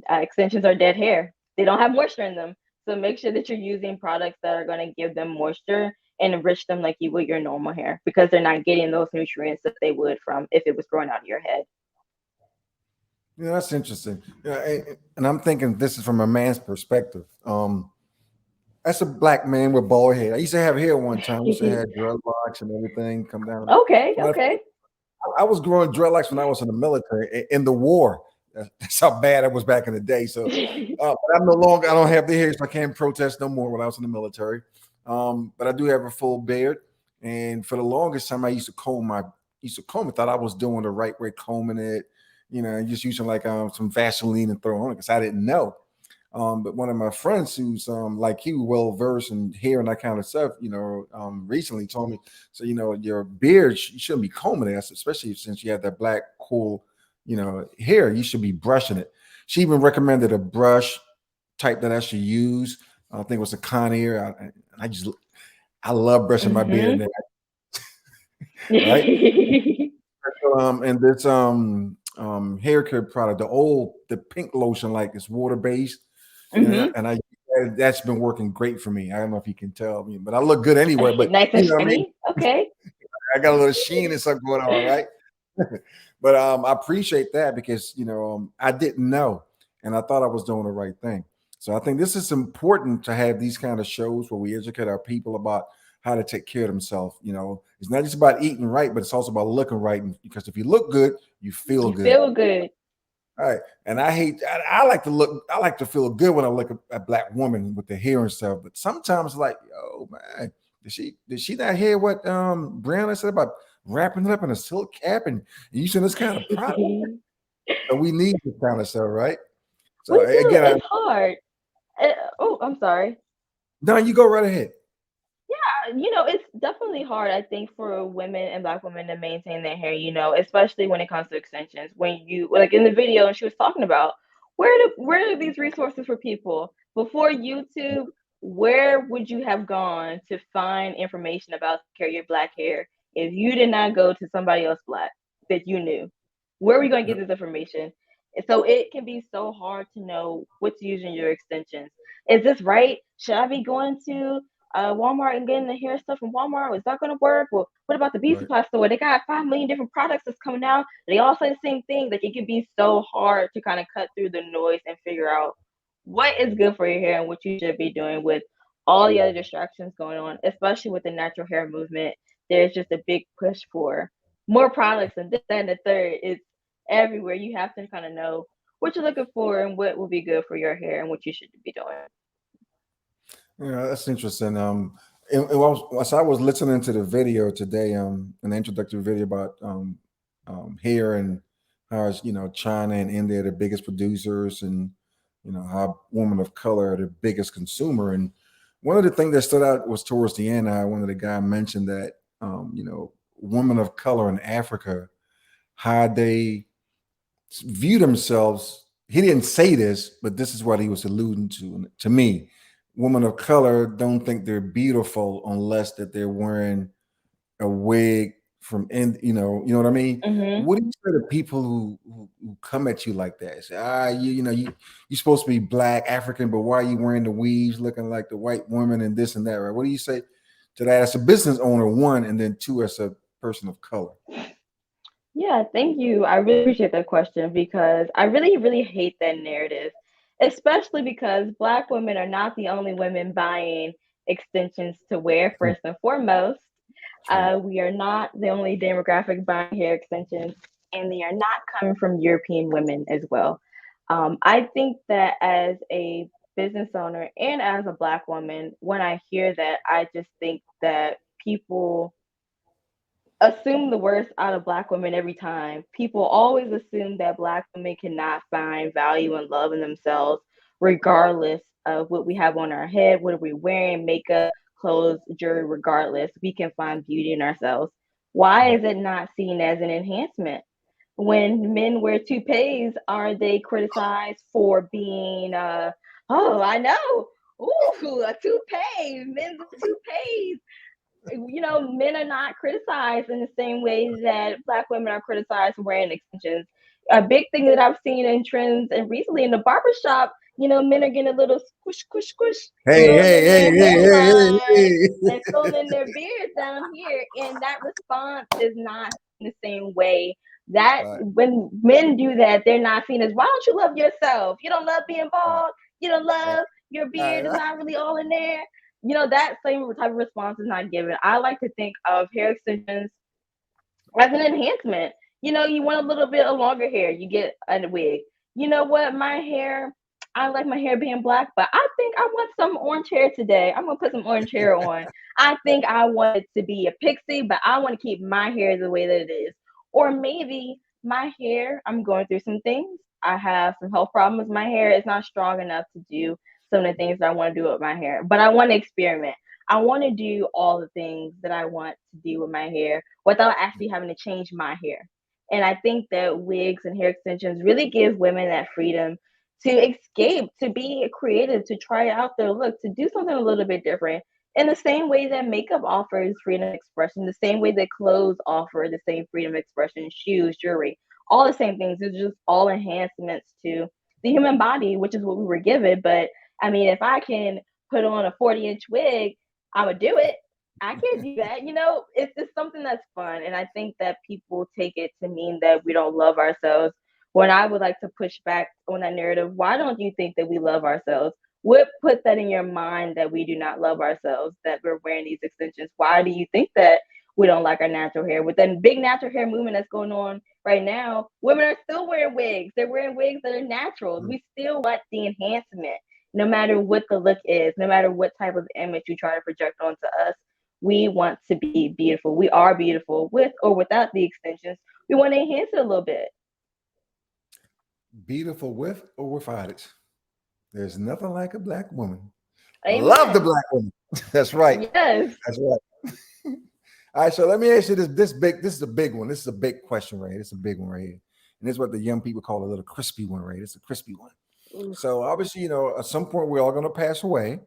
Extensions are dead hair. They don't have moisture in them. So make sure that you're using products that are going to give them moisture and enrich them like you would your normal hair, because they're not getting those nutrients that they would from if it was growing out of your head. Yeah, that's interesting. And I'm thinking this is from a man's perspective. That's a black man with bald hair. I used to have hair one time. I used to have dreadlocks and everything come down. Okay. I was growing dreadlocks when I was in the military in the war. That's how bad it was back in the day. So but I don't have the hair, so I can't protest no more when I was in the military. But I do have a full beard. And for the longest time, I used to comb it. Thought I was doing the right way, combing it, just using like some Vaseline and throw on it because I didn't know. But one of my friends who's like you, well versed in hair and that kind of stuff, recently told me, so your beard, you shouldn't be combing it, especially since you have that black cool, hair. You should be brushing it. She even recommended a brush type that I should use. I think it was a Conair. I love brushing my beard. Right? And this hair care product, the pink lotion, like it's water based. And that's been working great for me. I don't know if you can tell me, but I look good anyway. But nice and shiny. Okay. I got a little sheen and stuff going on, right? But I appreciate that because I didn't know, and I thought I was doing the right thing. So I think this is important to have these kind of shows where we educate our people about how to take care of themselves. It's not just about eating right, but it's also about looking right. Because if you look good, you feel good. Feel good. All right. And I like to feel good when I look at a black woman with the hair and stuff. But sometimes like, oh man, did she not hear what Brieanna said about wrapping it up in a silk cap and using this kind of product? So we need this kind of stuff, right? So We do. again, It's hard. I'm sorry. no, you go right ahead. It's definitely hard, I think, for women and Black women to maintain their hair, especially when it comes to extensions. When you, like in the video, and she was talking about where are these resources for people? Before YouTube, where would you have gone to find information about care of your Black hair if you did not go to somebody else Black that you knew? Where are we going to get this information? And so it can be so hard to know what to use in your extensions. Is this right? Should I be going to Walmart and getting the hair stuff from Walmart? Is that going to work? Well, what about the beauty supply store? They got 5 million different products that's coming out. They all say the same thing. Like, it can be so hard to kind of cut through the noise and figure out what is good for your hair and what you should be doing with all the other distractions going on, especially with the natural hair movement. There's just a big push for more products, and this and the third. It's everywhere. You have to kind of know what you're looking for and what will be good for your hair and what you should be doing. Yeah, that's interesting. As I was listening to the video today, an introductory video about hair and how it's, China and India are the biggest producers, and how women of color are the biggest consumer. And one of the things that stood out was towards the end, how one of the guys mentioned that women of color in Africa, how they view themselves. He didn't say this, but this is what he was alluding to me. Women of color don't think they're beautiful unless that they're wearing a wig from you know what I mean? Mm-hmm. What do you say to people who come at you like that? Say, you're supposed to be Black African, but why are you wearing the weaves looking like the white woman and this and that, right? What do you say to that as a business owner, one, and then two, as a person of color? Yeah, thank you. I really appreciate that question because I really, really hate that narrative, especially because Black women are not the only women buying extensions to wear, first and foremost. We are not the only demographic buying hair extensions, and they are not coming from European women as well. I think that as a business owner and as a Black woman, when I hear that, I just think that people assume the worst out of Black women every time. People always assume that Black women cannot find value and love in themselves, regardless of what we have on our head, what are we wearing, makeup, clothes, jewelry, regardless. We can find beauty in ourselves. Why is it not seen as an enhancement? When men wear toupees, are they criticized for being, I know, ooh, a toupee, men's toupees? Men are not criticized in the same way that Black women are criticized for wearing extensions. A big thing that I've seen in trends and recently in the barbershop, men are getting a little squish, squish, squish, and filling in their beards down here. And that response is not in the same way that when men do that, they're not seen as, why don't you love yourself? You don't love being bald. You don't love your beard is not really all in there. That same type of response is not given. I like to think of hair extensions as an enhancement. You want a little bit of longer hair, you get a wig. You know what? I like my hair being Black, but I think I want some orange hair today. I'm going to put some orange hair on. I think I want it to be a pixie, but I want to keep my hair the way that it is. Or maybe my hair, I'm going through some things. I have some health problems. My hair is not strong enough to do some of the things that I want to do with my hair, but I want to experiment. I want to do all the things that I want to do with my hair without actually having to change my hair. And I think that wigs and hair extensions really give women that freedom to escape, to be creative, to try out their look, to do something a little bit different. In the same way that makeup offers freedom of expression, the same way that clothes offer the same freedom of expression, shoes, jewelry, all the same things. It's just all enhancements to the human body, which is what we were given. But I mean, if I can put on a 40-inch wig, I would do it. I can't do that. It's just something that's fun. And I think that people take it to mean that we don't love ourselves. When I would like to push back on that narrative, why don't you think that we love ourselves? What put that in your mind that we do not love ourselves, that we're wearing these extensions? Why do you think that we don't like our natural hair? With that big natural hair movement that's going on right now, women are still wearing wigs. They're wearing wigs that are natural. We still want the enhancement, no matter what the look is, no matter what type of image you try to project onto us. We want to be beautiful. We are beautiful with or without the extensions. We want to enhance it a little bit. Beautiful with or without it. There's nothing like a black woman. Amen. Love the black woman. That's right. Yes. That's right. All right, so let me ask you this is a big one. This is a big question, right? It's a big one right here. And this is what the young people call a little crispy one, right? It's a crispy one. Ooh. So obviously, at some point we're all going to pass away.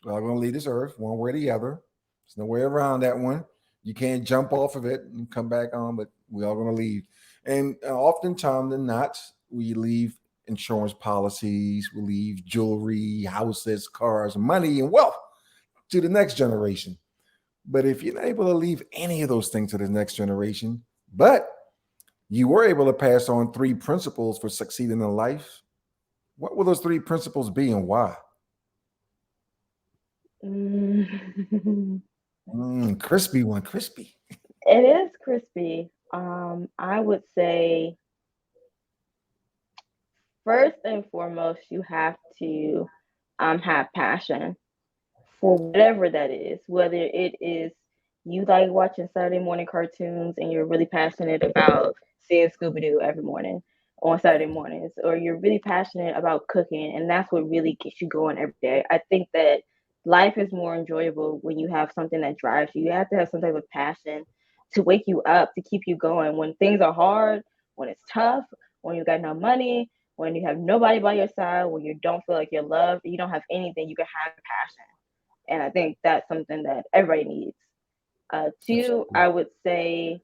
We're all going to leave this earth one way or the other. There's no way around that one. You can't jump off of it and come back on, but we're all going to leave. And oftentimes than not, we leave insurance policies, we leave jewelry, houses, cars, money, and wealth to the next generation. But if you're not able to leave any of those things to the next generation, but you were able to pass on 3 principles for succeeding in life, what will those 3 principles be and why? Crispy one, crispy. It is crispy. I would say, first and foremost, you have to have passion for whatever that is, whether it is you like watching Saturday morning cartoons and you're really passionate about seeing Scooby-Doo every morning on Saturday mornings, or you're really passionate about cooking and that's what really gets you going every day. I think that life is more enjoyable when you have something that drives you. You have to have some type of passion to wake you up, to keep you going when things are hard, when it's tough, when you got no money, when you have nobody by your side, when you don't feel like you're loved, you don't have anything, you can have passion. And I think that's something that everybody needs. 2, I would say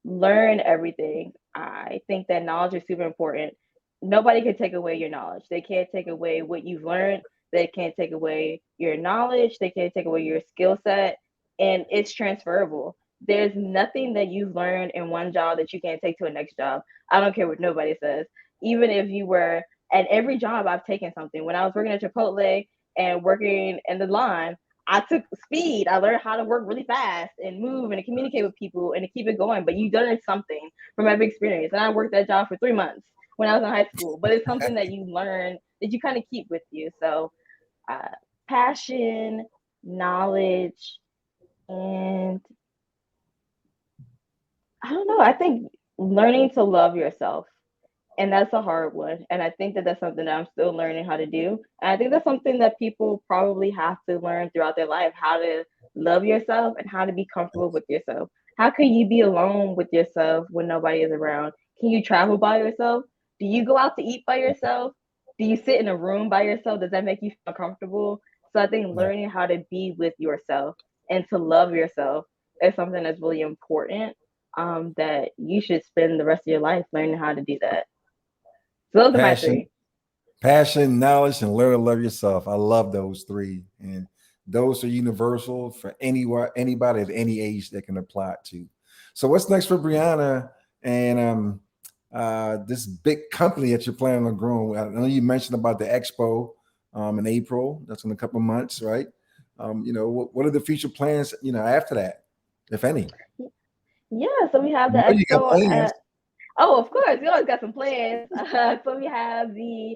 learn everything. I think that knowledge is super important. Nobody can take away your knowledge. They can't take away what you've learned. They can't take away your knowledge. They can't take away your skill set. And it's transferable. There's nothing that you've learned in one job that you can't take to a next job. I don't care what nobody says. Even if you were at every job, I've taken something. When I was working at Chipotle, and working in the line, I took speed. I learned how to work really fast and move and to communicate with people and to keep it going. But you done something from every experience. And I worked that job for 3 months when I was in high school. But it's something that you learn that you kind of keep with you. So passion, knowledge, and I don't know. I think learning to love yourself. And that's a hard one. And I think that that's something that I'm still learning how to do. And I think that's something that people probably have to learn throughout their life, how to love yourself and how to be comfortable with yourself. How can you be alone with yourself when nobody is around? Can you travel by yourself? Do you go out to eat by yourself? Do you sit in a room by yourself? Does that make you feel comfortable? So I think learning how to be with yourself and to love yourself is something that's really important, that you should spend the rest of your life learning how to do that. So those are my 3. Passion, knowledge, and learn to love yourself. I love those 3. And those are universal for anybody at any age that can apply it to. So what's next for Brieanna and this big company that you're planning on growing? I know you mentioned about the expo in April. That's in a couple of months, right? What are the future plans, after that, if any? Yeah, so we have the expo. Oh, of course. We always got some plans. So we have the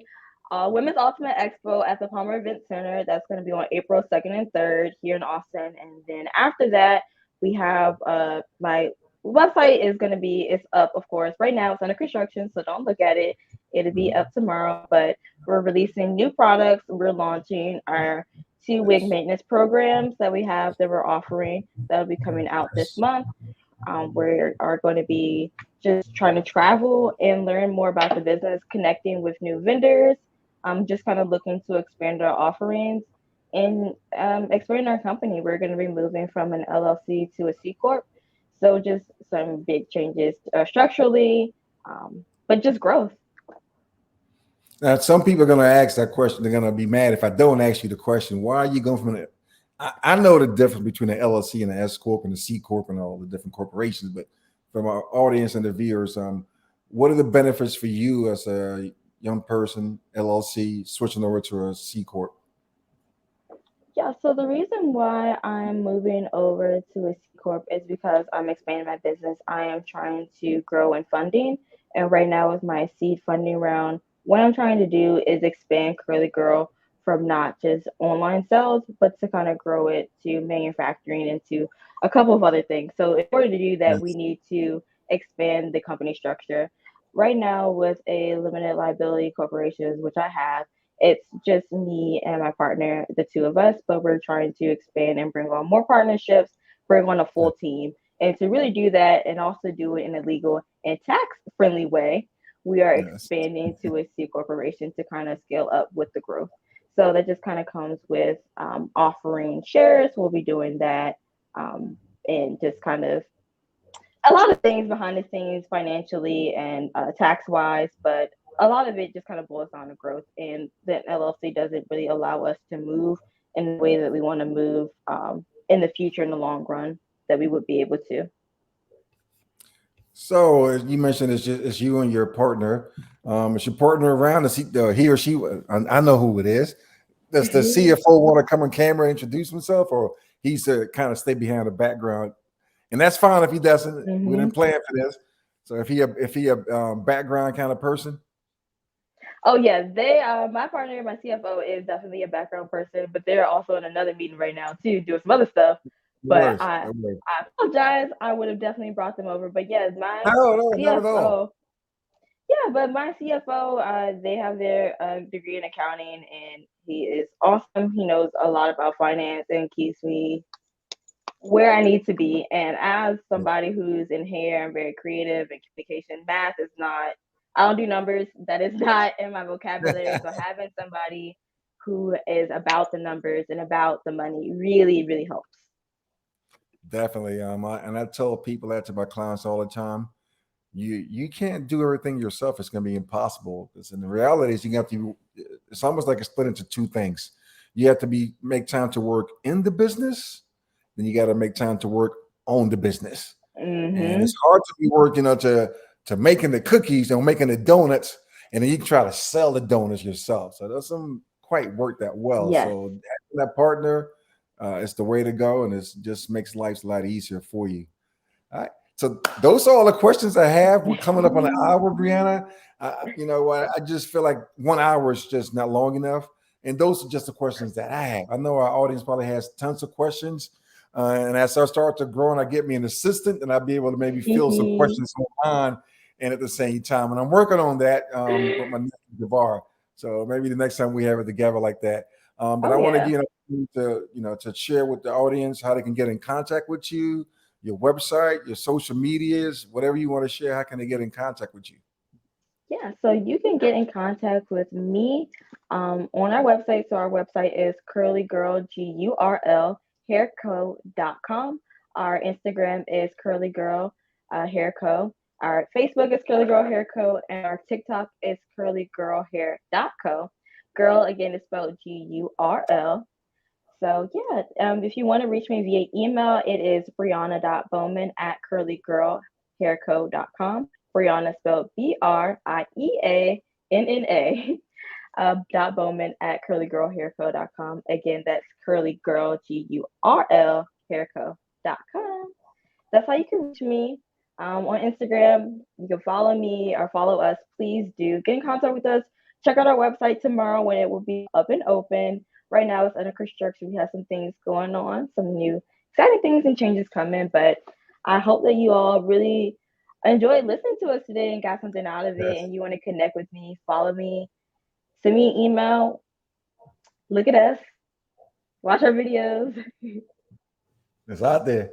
Women's Ultimate Expo at the Palmer Event Center. That's going to be on April 2nd and 3rd here in Austin. And then after that, we have my website it's up, of course. Right now, it's under construction, so don't look at it. It'll be up tomorrow. But we're releasing new products. We're launching our 2 wig maintenance programs that we have that we're offering that will be coming out this month. We are going to be just trying to travel and learn more about the business, connecting with new vendors, just kind of looking to expand our offerings and expand our company. We're going to be moving from an LLC to a C Corp. So just some big changes structurally, but just growth. Now, some people are going to ask that question. They're going to be mad if I don't ask you the question. Why are you going from an I know the difference between the LLC and the S Corp and the C Corp and all the different corporations, but from our audience and the viewers, what are the benefits for you as a young person, LLC, switching over to a C Corp? Yeah, so the reason why I'm moving over to a C Corp is because I'm expanding my business. I am trying to grow in funding. And right now, with my seed funding round, what I'm trying to do is expand Curly Girl from not just online sales, but to kind of grow it to manufacturing and to a couple of other things. So, in order to do that, we Yes. need to expand the company structure. Right now, with a limited liability corporation, which I have, it's just me and my partner, the two of us, but we're trying to expand and bring on more partnerships, bring on a full team. And to really do that and also do it in a legal and tax friendly way, we are Yes. expanding to a C corporation to kind of scale up with the growth. So that just kind of comes with offering shares. We'll be doing that and just kind of a lot of things behind the scenes financially and tax wise, but a lot of it just kind of boils down to growth. And the LLC doesn't really allow us to move in the way that we want to move in the future, in the long run, that we would be able to. So as you mentioned, it's you and your partner. Is your partner around? Is he or she? I know who it is. Does the CFO want to come on camera and introduce himself, or he's to kind of stay behind the background? And that's fine if he doesn't. We didn't plan for this. So if he a background kind of person. Oh yeah, they my partner, my CFO is definitely a background person, but they're also in another meeting right now too, doing some other stuff. No But worries. No worries. I apologize. I would have definitely brought them over. But yeah, my No, not at all. CFO, yeah, but my CFO, they have their degree in accounting, and he is awesome. He knows a lot about finance and keeps me where I need to be. And as somebody who's in hair and very creative and communication, math is not, I don't do numbers. That is not in my vocabulary. So having somebody who is about the numbers and about the money really, really helps. Definitely. And I tell people that to my clients all the time. You can't do everything yourself. It's going to be impossible. Because in the reality is you have to. It's almost like it's split into two things. You have to make time to work in the business, then you got to make time to work on the business. And it's hard to be working to making the cookies and making the donuts, and then you can try to sell the donuts yourself. So it doesn't quite work that well. Yes. So having that partner is the way to go, and it just makes life a lot easier for you. All right. So those are all the questions I have. We're coming up on an hour, Brieanna. You know what? I just feel like 1 hour is just not long enough. And those are just the questions that I have. I know our audience probably has tons of questions. And as I start to grow and I get me an assistant, and I'll be able to maybe fill some questions on and at the same time. And I'm working on that with my nephew, Devar. So maybe the next time we have it together like that. But I want to give you to share with the audience how they can get in contact with you, your website, your social medias, whatever you want to share. How can they get in contact with you? Yeah, so you can get in contact with me on our website. So our website is Curly Gurl Gurl hairco.com. Our Instagram is Curly Gurl Hair Co. Our Facebook is Curly Gurl Hair Co. And our TikTok is Curly Gurl Hair.co. Girl again is spelled Gurl. So yeah, if you want to reach me via email, it is Brieanna.Bowman at curlygirlhairco.com. Brieanna spelled Brianna .Bowman at curlygirlhairco.com. Again, that's curlygirl Gurl hairco.com. That's how you can reach me. On Instagram, you can follow me or follow us. Please do get in contact with us. Check out our website tomorrow when it will be up and open. Right now it's under construction. We have some things going on, some new exciting things and changes coming. But I hope that you all really enjoyed listening to us today and got something out of it. And you want to connect with me, follow me, send me an email, look at us, watch our videos. It's out there.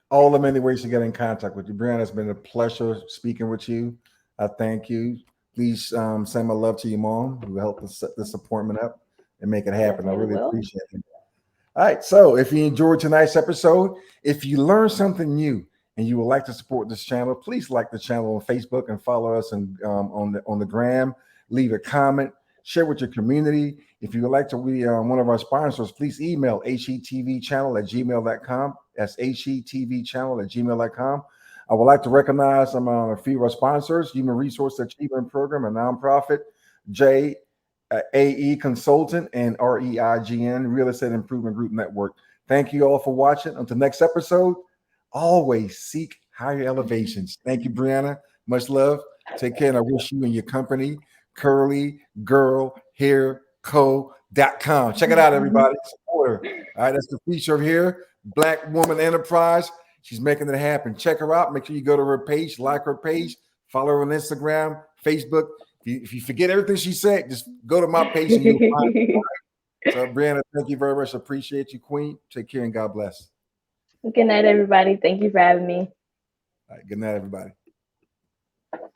All the many ways to get in contact with you. Brieanna, it's been a pleasure speaking with you. I thank you. Please send my love to your mom who helped us set this appointment up and make it happen. I really appreciate it. All right. So if you enjoyed tonight's episode, if you learned something new and you would like to support this channel, please like the channel on Facebook and follow us on the gram. Leave a comment. Share with your community. If you would like to be one of our sponsors, please email hetvchannel@gmail.com. That's hetvchannel@gmail.com. I would like to recognize a few of our sponsors: Human Resource Achievement Program, a nonprofit, J. AE Consultant, and REIGN, Real Estate Improvement Group Network. Thank you all for watching. Until next episode, always seek higher elevations. Thank you, Brieanna. Much love. Take care, and I wish you and your company, Curly Gurl Hair Co.com. Check it out, everybody. Support her. All right, that's the feature here. Black Woman Enterprise. She's making it happen. Check her out. Make sure you go to her page, like her page, follow her on Instagram, Facebook. If you forget everything she said, just go to my page and you'll find it. Right? So, Brieanna, thank you very much. Appreciate you, Queen. Take care and God bless. Good night, everybody. Thank you for having me. All right, good night, everybody.